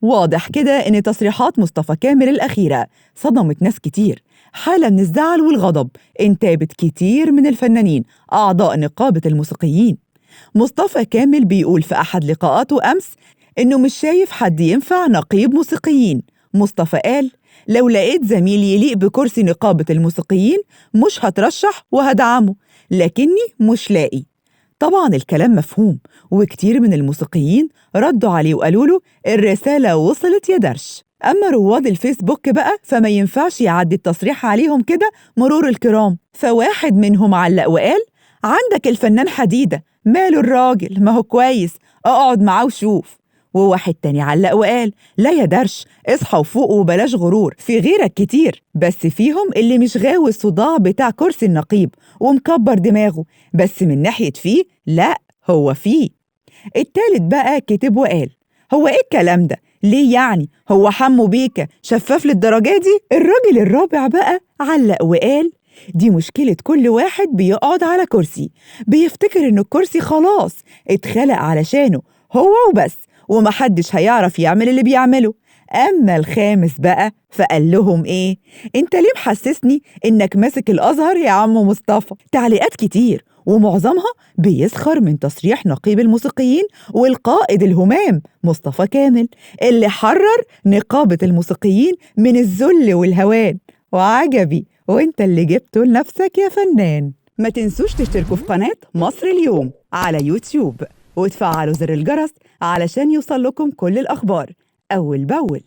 واضح كده إن تصريحات مصطفى كامل الأخيرة صدمت ناس كتير. حالة من الزعل والغضب انتابت كتير من الفنانين أعضاء نقابة الموسيقيين. مصطفى كامل بيقول في أحد لقاءاته أمس إنه مش شايف حد ينفع نقيب موسيقيين. مصطفى قال: لو لقيت زميل يليق بكرسي نقابة الموسيقيين مش هترشح وهدعمه، لكني مش لاقي. طبعا الكلام مفهوم، وكتير من الموسيقيين ردوا عليه وقالوا له الرسالة وصلت يا درش. أما رواد الفيسبوك بقى فما ينفعش يعدي التصريح عليهم كده مرور الكرام، فواحد منهم علق وقال: عندك الفنان حديدة، ماله الراجل، ما هو كويس، اقعد معاه وشوف. وواحد تاني علق وقال: لا يا درش، اصحى وفوق وبلاش غرور، في غيرك كتير، بس فيهم اللي مش غاوي الصداع بتاع كرسي النقيب ومكبر دماغه، بس من ناحية فيه لا، هو فيه. التالت بقى كتب وقال: هو ايه الكلام ده؟ ليه يعني؟ هو حمو بيكا شفاف للدرجة دي؟ الراجل الرابع بقى علق وقال: دي مشكلة كل واحد بيقعد على كرسي، بيفتكر إن الكرسي خلاص اتخلق علشانه هو وبس، ومحدش هيعرف يعمل اللي بيعمله. أما الخامس بقى فقال لهم إيه؟ أنت ليه محسسني إنك ماسك الأزهر يا عم مصطفى؟ تعليقات كتير ومعظمها بيسخر من تصريح نقيب الموسيقيين والقائد الهمام مصطفى كامل اللي حرر نقابة الموسيقيين من الذل والهوان. وعجبي، وانت اللي جبته لنفسك يا فنان. ما تنسوش تشتركوا في قناة مصر اليوم على يوتيوب وتفعلوا زر الجرس علشان يوصل لكم كل الأخبار أول بأول.